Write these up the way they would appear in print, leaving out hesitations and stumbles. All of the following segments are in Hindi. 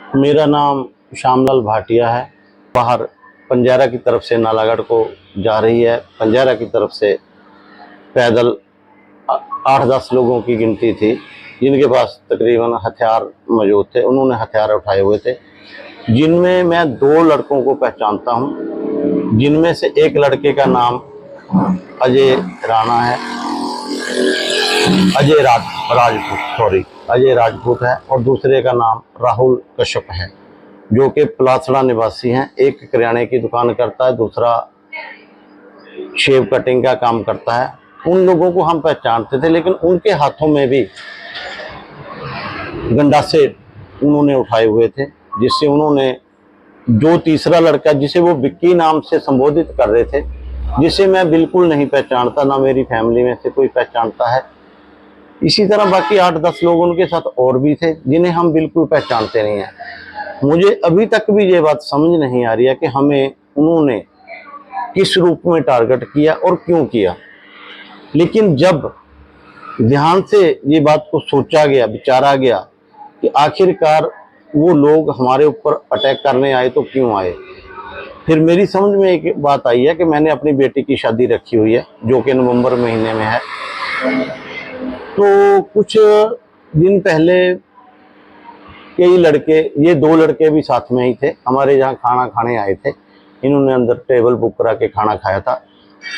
मेरा नाम श्यामलाल भाटिया है। बाहर पंजारा की तरफ से नालागढ़ को जा रही है। पंजारा की तरफ से पैदल 8-10 लोगों की गिनती थी, जिनके पास तकरीबन हथियार मौजूद थे। उन्होंने हथियार उठाए हुए थे, जिनमें मैं 2 लड़कों को पहचानता हूं, जिनमें से एक लड़के का नाम अजय राणा है, अजय राजपूत है, और दूसरे का नाम राहुल कश्यप है, जो कि पलासड़ा निवासी हैं। एक किराने की दुकान करता है, दूसरा शेव कटिंग का काम करता है। उन लोगों को हम पहचानते थे, लेकिन उनके हाथों में भी गंडासे उन्होंने उठाए हुए थे, जिससे उन्होंने जो तीसरा लड़का, जिसे वो विक्की नाम से संबोधित कर रहे थे, जिसे मैं बिल्कुल नहीं पहचानता, ना मेरी फैमिली में से कोई पहचानता है। इसी तरह बाकी 8-10 लोग उनके साथ और भी थे, जिन्हें हम बिल्कुल पहचानते नहीं हैं। मुझे अभी तक भी ये बात समझ नहीं आ रही है कि हमें उन्होंने किस रूप में टारगेट किया और क्यों किया। लेकिन जब ध्यान से ये बात को सोचा गया, विचारा गया कि आखिरकार वो लोग हमारे ऊपर अटैक करने आए तो क्यों आए, फिर मेरी समझ में एक बात आई है कि मैंने अपनी बेटी की शादी रखी हुई है, जो कि नवंबर महीने में है। तो कुछ दिन पहले कई लड़के, ये 2 लड़के भी साथ में ही थे, हमारे यहाँ खाना खाने आए थे। इन्होंने अंदर टेबल बुक करा के खाना खाया था।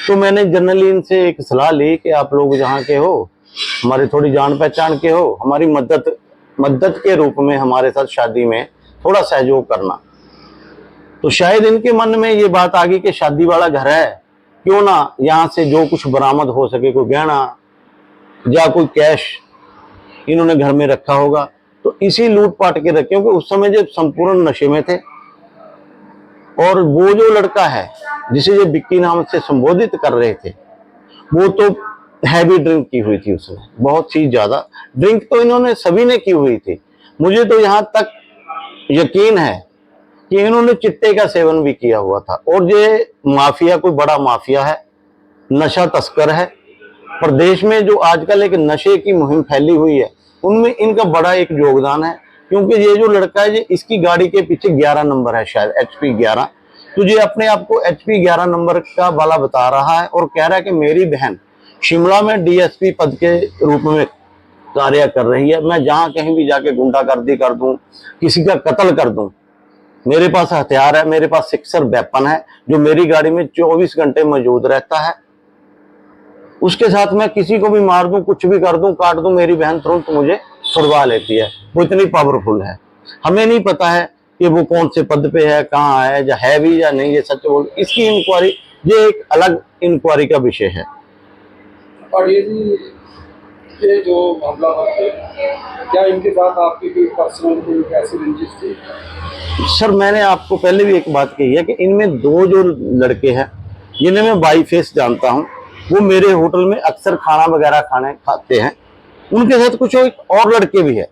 तो मैंने जनरली इनसे एक सलाह ली कि आप लोग जहाँ के हो, हमारी थोड़ी जान पहचान के हो, हमारी मदद के रूप में हमारे साथ शादी में थोड़ा सहयोग करना। तो शायद इनके मन में ये बात आ गई कि शादी वाला घर है, क्यों ना यहाँ से जो कुछ बरामद हो सके, कोई गहना या कोई कैश इन्होंने घर में रखा होगा, तो इसी लूटपाट के रखे, क्योंकि उस समय जब संपूर्ण नशे में थे। और वो जो लड़का है जिसे ये विक्की नाम से संबोधित कर रहे थे, वो तो हैवी ड्रिंक की हुई थी उसने, बहुत ही ज्यादा ड्रिंक तो इन्होंने सभी ने की हुई थी। मुझे तो यहाँ तक यकीन है कि इन्होंने चिट्टे का सेवन भी किया हुआ था। और ये माफिया कोई बड़ा माफिया है, नशा तस्कर है। प्रदेश में जो आजकल एक नशे की मुहिम फैली हुई है, उनमें इनका बड़ा एक योगदान है। क्योंकि ये जो लड़का है, इसकी गाड़ी के पीछे 11 नंबर है, शायद HP 11। तो ये अपने आप को HP 11 नंबर का वाला बता रहा है और कह रहा है कि मेरी बहन शिमला में DSP पद के रूप में कार्य कर रही है, मैं जहां कहीं भी जाके गुंडागर्दी कर दूं, किसी का कत्ल कर दूं, मेरे पास हथियार है, मेरे पास सिक्सर वेपन है, जो मेरी गाड़ी में 24 घंटे मौजूद रहता है। उसके साथ मैं किसी को भी मार दूं, कुछ भी कर दूं, काट दूं, मेरी बहन तुरंत मुझे छुड़वा लेती है। वो इतनी पावरफुल है। हमें नहीं पता है कि वो कौन से पद पे है, कहाँ है, या है भी या नहीं, ये सच बोल, इसकी इंक्वायरी, ये एक अलग इंक्वायरी का विषय है। और ये जो हमला है, क्या इनके साथ आपकी कोई पर्सनल कोई ऐसी रंजिश थी? सर, मैंने आपको पहले भी एक बात कही है कि इनमें 2 जो लड़के हैं, जिन्हें मैं बाई फेस जानता हूं, वो मेरे होटल में अक्सर खाना वगैरह खाते हैं। उनके साथ कुछ और लड़के भी है,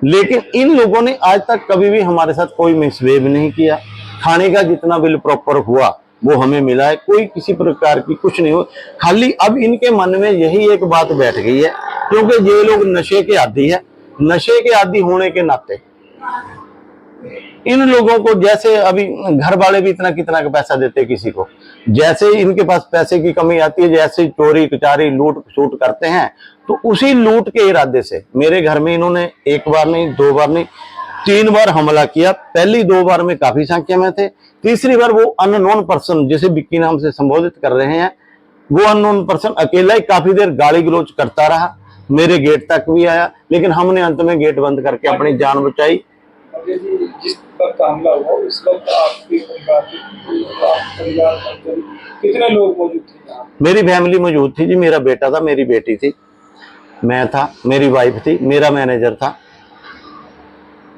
लेकिन इन लोगों ने आज तक कभी भी हमारे साथ कोई मिसबिहेव नहीं किया। खाने का जितना बिल प्रॉपर हुआ वो हमें मिला है, कोई किसी प्रकार की कुछ नहीं हो। खाली अब इनके मन में यही एक बात बैठ गई है, क्योंकि ये लोग नशे के आदी है। नशे के आदी होने के नाते इन लोगों को, जैसे अभी घर वाले भी इतना कितना का पैसा देते किसी को, जैसे ही इनके पास पैसे की कमी आती है, जैसे चोरी कचारी लूट सूट करते हैं, तो उसी लूट के इरादे से मेरे घर में इन्होंने 1 बार नहीं, 2 बार नहीं, 3 बार हमला किया। पहली 2 बार में काफी संख्या में थे, तीसरी बार वो अननोन पर्सन, जिसे विक्की नाम से संबोधित कर रहे हैं, वो अननोन पर्सन अकेला ही काफी देर गाली गलौज करता रहा, मेरे गेट तक भी आया, लेकिन हमने अंत में गेट बंद करके अपनी जान बचाई। जिस वक्त हमला हुआ उस वक्त आपके परिवार कितने लोग मौजूद थे? मेरी फैमिली मौजूद थी जी, मेरा बेटा था, मेरी बेटी थी, मैं था, मेरी वाइफ थी, मेरा मैनेजर था।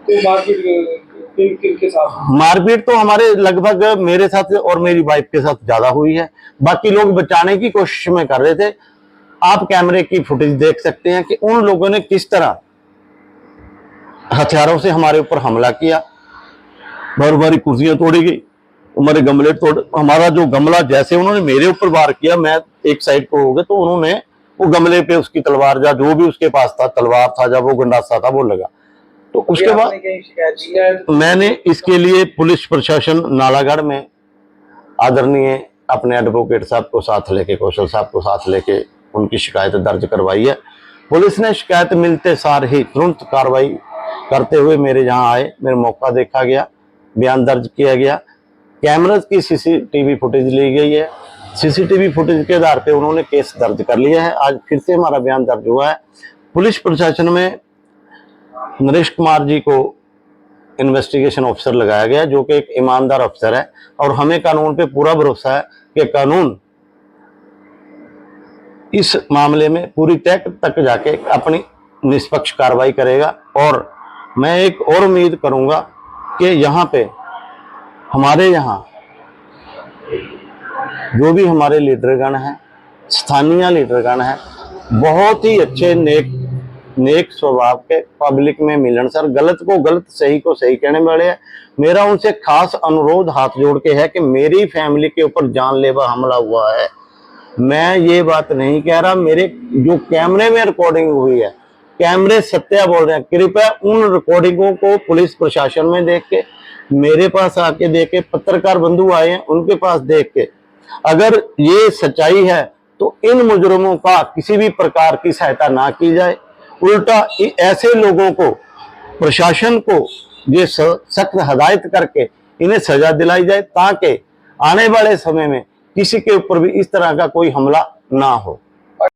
तो मारपीट के साथ? मारपीट तो हमारे लगभग मेरे साथ और मेरी वाइफ के साथ ज्यादा हुई है। बाकी लोग बचाने की कोशिश में कर रहे थे। आप कैमरे की फुटेज देख सकते हैं कि उन लोगों ने किस तरह हथियारों से हमारे ऊपर हमला किया। हमारी कुर्सियां तोड़ी गई, हमारे गमले तोड़, हमारा जो गमला, जैसे उन्होंने मेरे ऊपर वार किया, मैं एक साइड को हो गया, तो उन्होंने वो गमले पे उसकी तलवार, या जो भी उसके पास था, तलवार था या वो गंडासा था, वो लगा। तो उसके बाद आपने कहीं शिकायत दी है? मैंने इसके लिए पुलिस प्रशासन नालागढ़ में आदरणीय अपने एडवोकेट साहब को साथ लेके, कौशल साहब को साथ लेके उनकी शिकायत दर्ज करवाई है। पुलिस ने शिकायत मिलते सार ही तुरंत कार्रवाई करते हुए मेरे यहाँ आए, मेरा मौका देखा गया, बयान दर्ज किया गया, कैमरे की सीसीटीवी फुटेज ली गई है, सीसीटीवी फुटेज के आधार पे उन्होंने केस दर्ज कर लिया है। आज फिर से हमारा बयान दर्ज हुआ है। पुलिस प्रशासन में नरेश कुमार जी को इन्वेस्टिगेशन ऑफिसर लगाया गया, जो कि एक ईमानदार अफसर है, और हमें कानून पे पूरा भरोसा है कि कानून इस मामले में पूरी तय तक जाके अपनी निष्पक्ष कार्रवाई करेगा। और मैं एक और उम्मीद करूंगा कि यहाँ पे हमारे यहाँ जो भी हमारे लीडरगण हैं, स्थानीय लीडरगण हैं, बहुत ही अच्छे नेक स्वभाव के, पब्लिक में मिलनसार, गलत को गलत, सही को सही कहने वाले हैं। मेरा उनसे खास अनुरोध हाथ जोड़ के है कि मेरी फैमिली के ऊपर जानलेवा हमला हुआ है। मैं ये बात नहीं कह रहा, मेरे जो कैमरे में रिकॉर्डिंग हुई है, कैमरे सत्य बोल रहे हैं। कृपया उन रिकॉर्डिंगों को पुलिस प्रशासन में देख के, मेरे पास आके देख के, पत्रकार बंधु आए हैं उनके पास देख के, अगर ये सच्चाई है तो इन मुजरिमों का किसी भी प्रकार की सहायता ना की जाए। उल्टा ऐसे लोगों को, प्रशासन को ये सख्त हदायत करके इन्हें सजा दिलाई जाए, ताकि आने वाले समय में किसी के ऊपर भी इस तरह का कोई हमला ना हो।